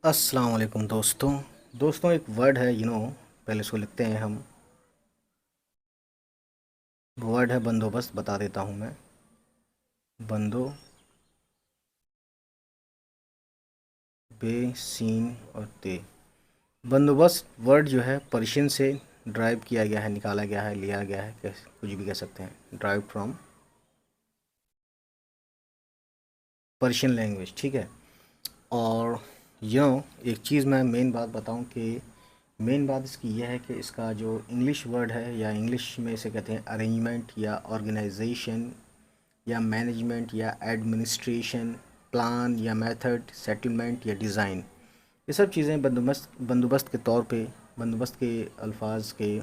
अस्सलाम वालेकुम दोस्तों एक वर्ड है पहले इसको लिखते हैं हम। वो वर्ड है बंदोबस्त। बता देता हूँ मैं। बंदो बे सीन और ते। बंदोबस्त वर्ड जो है पर्शियन से ड्राइव किया गया है, निकाला गया है, लिया गया है, कुछ भी कह सकते हैं। ड्राइव फ्रॉम पर्शियन लैंग्वेज, ठीक है। और एक चीज़ मैं मेन बात बताऊं कि मेन बात इसकी यह है कि इसका जो इंग्लिश वर्ड है, या इंग्लिश में इसे कहते हैं अरेंजमेंट या ऑर्गेनाइजेशन या मैनेजमेंट या एडमिनिस्ट्रेशन, प्लान या मेथड, सेटलमेंट या डिज़ाइन। ये सब चीज़ें बंदोबस्त के तौर पे, बंदोबस्त के अल्फाज के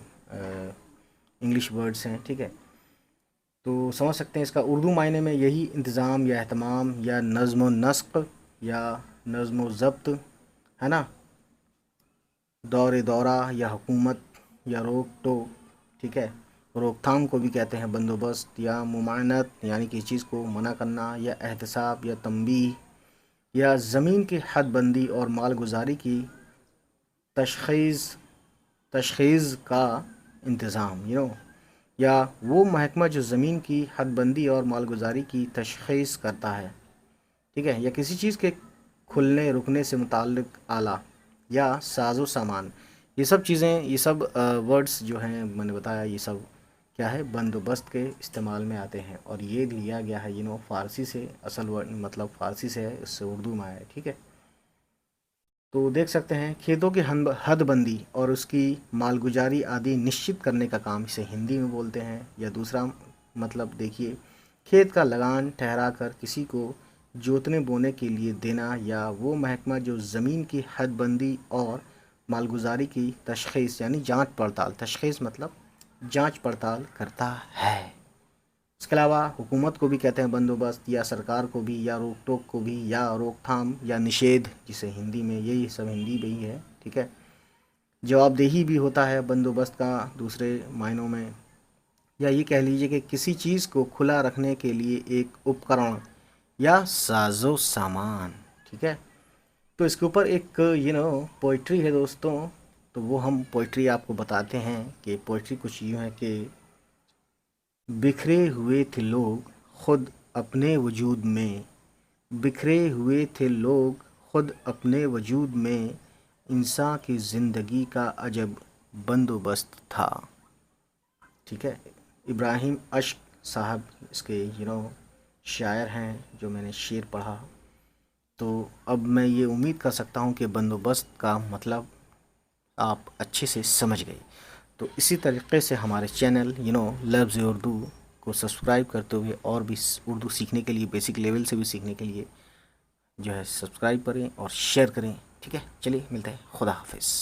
इंग्लिश वर्ड्स हैं, ठीक है। तो समझ सकते हैं इसका उर्दू मायने में यही इंतज़ाम या अहतमाम या नज़्म व नस्क़ या नज़्म व ज़ब्त है ना, दौर दौरा या हुकूमत या रोक टोक, ठीक है। रोकथाम को भी कहते हैं बंदोबस्त, या मुमानत यानी कि चीज़ को मना करना, या एहतसाब या तंबीह, या ज़मीन की हद बंदी और मालगुजारी की तशख़ीस तशख़ीस का इंतज़ाम, या वो महकमा जो ज़मीन की हद बंदी और मालगुजारी की तशख़ीस करता है, ठीक है। या किसी चीज़ के खुलने रुकने से मुताल्लिक़ आला या साजो सामान। ये सब चीज़ें, ये सब वर्ड्स जो हैं मैंने बताया, ये सब क्या है, बंदोबस्त के इस्तेमाल में आते हैं। और ये लिया गया है फ़ारसी से, असल वर्ड मतलब फ़ारसी से है, इससे उर्दू में आया है, ठीक है। तो देख सकते हैं खेतों की हद बंदी और उसकी मालगुजारी आदि निश्चित करने का काम, इसे हिंदी में बोलते हैं। या दूसरा मतलब देखिए, खेत का लगान ठहरा कर किसी को जोतने बोने के लिए देना, या वो महकमा जो ज़मीन की हद बंदी और मालगुजारी की तशख़ीस यानी जांच पड़ताल, तशख़ीस मतलब जांच पड़ताल करता है। इसके अलावा हुकूमत को भी कहते हैं बंदोबस्त, या सरकार को भी, या रोक टोक को भी, या रोकथाम या निषेध, जिसे हिंदी में, यही सब हिंदी में ही है, ठीक है। जवाबदेही भी होता है बंदोबस्त का दूसरे मायनों में। या ये कह लीजिए कि किसी चीज़ को खुला रखने के लिए एक उपकरण या साजो सामान, ठीक है। तो इसके ऊपर एक पोइट्री है दोस्तों। तो वो हम पोइट्री आपको बताते हैं कि पोइट्री कुछ यूँ है कि बिखरे हुए थे लोग खुद अपने वजूद में, बिखरे हुए थे लोग खुद अपने वजूद में, इंसान की ज़िंदगी का अजब बंदोबस्त था, ठीक है। इब्राहिम अश्क साहब इसके शायर हैं, जो मैंने शेर पढ़ा। तो अब मैं ये उम्मीद कर सकता हूँ कि बंदोबस्त का मतलब आप अच्छे से समझ गए। तो इसी तरीके से हमारे चैनल लफ्ज़ उर्दू को सब्सक्राइब करते हुए, और भी उर्दू सीखने के लिए, बेसिक लेवल से भी सीखने के लिए जो है सब्सक्राइब करें और शेयर करें, ठीक है। चलिए मिलते हैं, खुदा हाफिज़।